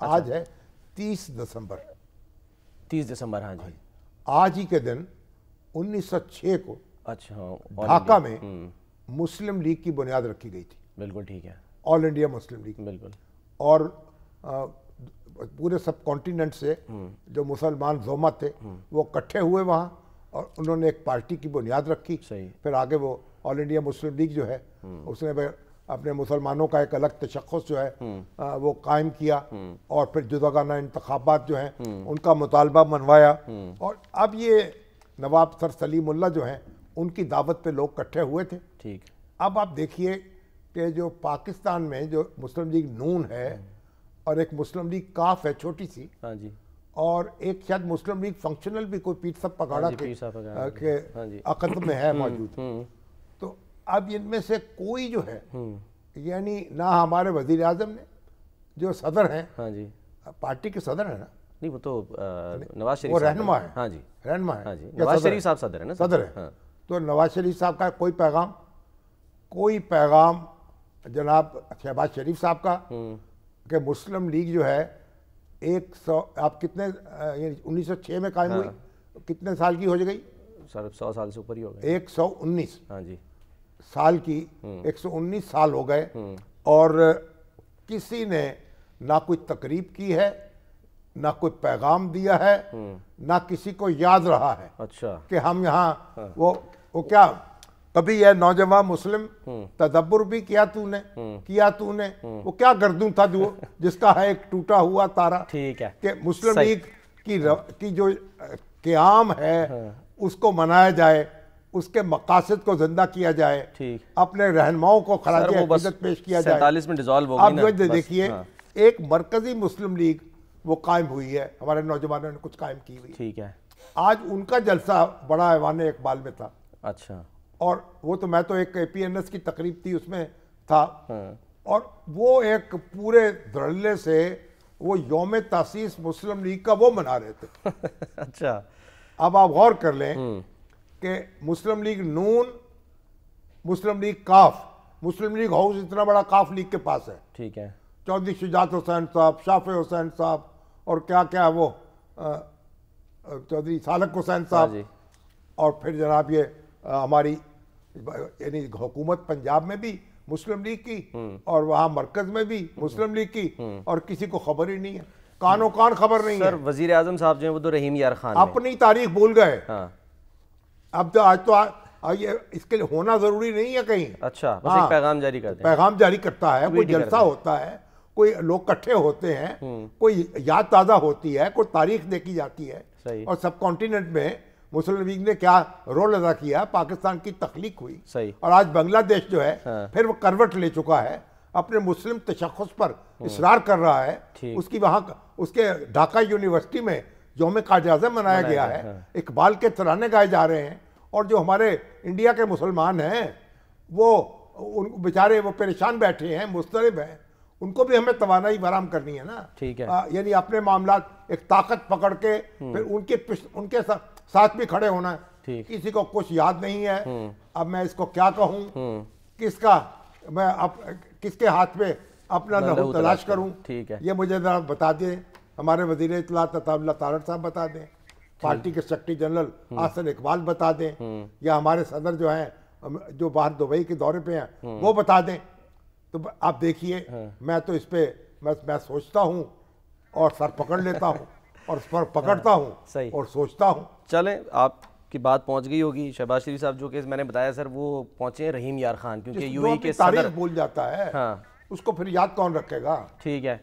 आज है 30 दिसंबर। 30 दिसंबर, हाँ जी। आज ही के दिन 1906 को अच्छा, ढाका में मुस्लिम लीग की बुनियाद रखी गई थी। बिल्कुल ठीक है। All India Muslim league. बिल्कुल। और पूरे सब कॉन्टिनेंट से जो मुसलमान ज़ोमा थे वो इकट्ठे हुए वहाँ और उन्होंने एक पार्टी की बुनियाद रखी। सही। फिर आगे वो ऑल इंडिया मुस्लिम लीग जो है उसने अपने मुसलमानों का एक अलग तशख़्ख़ुस जो है वो कायम किया और फिर जुदागाना इंतखाबात जो हैं उनका मुतालबा मनवाया। और अब ये नवाब सर सलीमुल्लाह जो हैं उनकी दावत पे लोग इकट्ठे हुए थे। ठीक। अब आप देखिए कि जो पाकिस्तान में जो मुस्लिम लीग नून है और एक मुस्लिम लीग काफ है छोटी सी, हाँ जी, और एक शायद मुस्लिम लीग फंक्शनल भी कोई पीर साहब पगाड़ा के अक़द में है मौजूद। तो अब इनमें से कोई जो है यानी ना हमारे वज़ीर आज़म ने जो सदर हैं, हाँ जी, पार्टी के सदर है ना, नहीं वो तो नवाज शरीफ, वो रहनुमा है। हाँ जी, रहनुमा है। हाँ जी, नवाज शरीफ साहब सदर है ना, सदर है। हाँ। तो नवाज शरीफ साहब का कोई पैगाम जनाब शहबाज शरीफ साहब का कि मुस्लिम लीग जो है 100 आप कितने 1906 में कायम हुई, कितने साल की हो गई? 100 साल से ऊपर ही हो गए। 119 हाँ जी, साल की 119 साल हो गए और किसी ने ना कोई तकरीब की है, ना कोई पैगाम दिया है, ना किसी को याद रहा है। अच्छा, कि हम यहाँ वो क्या कभी यह नौजवान मुस्लिम तदब्बुर भी किया तूने वो क्या गर्दूं था जो जिसका है एक टूटा हुआ तारा। ठीक है कि मुस्लिम लीग की जो क़याम है उसको मनाया जाए, उसके मकासद को जिंदा किया जाए, ठीक, अपने रहनुमाओं को खराज अक़ीदत पेश किया जाए। 47 में डिसॉल्व हो गई ना। अब देखिए एक मरकजी मुस्लिम लीग वो कायम हुई है, हमारे नौजवानों ने कुछ कायम की हुई। ठीक है। आज उनका जलसा बड़ा ऐवान इकबाल में था। अच्छा। और वो तो मैं तो एक APNS की तकरीब थी उसमें था। और वो एक पूरे धड़ल्ले से वो यौम तासीस मुस्लिम लीग का वो मना रहे थे। अच्छा। अब आप गौर कर लें कि मुस्लिम लीग नून, मुस्लिम लीग काफ, मुस्लिम लीग हाउस इतना बड़ा काफ लीग के पास है। ठीक है। चौधरी शुजात हुसैन साहब, शाफे हुसैन साहब और क्या क्या वो चौधरी सालक हुसैन साहब, और फिर जनाब ये हमारी यानी हुकूमत पंजाब में भी मुस्लिम लीग की और वहाँ मरकज में भी मुस्लिम लीग की, और किसी को खबर ही नहीं है, कानो कान खबर नहीं है। सर वजीर आजम साहब जो है वो तो रहीम यार खान अपनी तारीख भूल गए। हाँ। अब तो आज ये इसके लिए होना जरूरी नहीं है कहीं। अच्छा, बस एक पैगाम जारी करते हैं। पैगाम जारी करता है, कोई जलसा होता है, कोई लोग इकट्ठे होते हैं, कोई याद ताज़ा होती है, कोई तारीख देखी जाती है। सही। और सब कॉन्टिनेंट में मुस्लिम लीग ने क्या रोल अदा किया, पाकिस्तान की तख्लीक हुई। सही। और आज बांग्लादेश जो है फिर वो करवट ले चुका है, अपने मुस्लिम तशख़्ख़ुस पर इसरार कर रहा है। उसकी वहाँ उसके ढाका यूनिवर्सिटी में यौम कायद-ए-आज़म मनाया गया है, इकबाल के तराने गाए जा रहे हैं, और जो हमारे इंडिया के मुसलमान हैं वो उन बेचारे वो परेशान बैठे हैं, मुस्तरब हैं, उनको भी हमें तवानाई फराहम करनी है ना। ठीक है। यानी अपने मामलात एक ताकत पकड़ के फिर उनके साथ भी खड़े होना है। किसी को कुछ याद नहीं है। अब मैं इसको क्या कहूँ, किसका मैं किसके हाथ में अपना लहू तलाश करूँ। ठीक है। ये मुझे जरा बता दें, हमारे वज़ीर इत्तलात अताउल्लाह तारड़ साहब बता दें, पार्टी के सेक्रेटरी जनरल आसिफ इकबाल बता दें, या हमारे सदर जो हैं जो बाहर दुबई के दौरे पे हैं वो बता दें। तो आप देखिए मैं तो इस पे मैं सोचता हूँ और सर पकड़ लेता हूँ और सर पकड़ता हूँ और सोचता हूँ। चलें, आपकी बात पहुँच गई होगी। शहबाज शरीफ साहब जो केस मैंने बताया सर वो पहुँचे रहीम यार खान, क्योंकि यूएई के तारीख भूल जाता है, उसको फिर याद कौन रखेगा। ठीक है।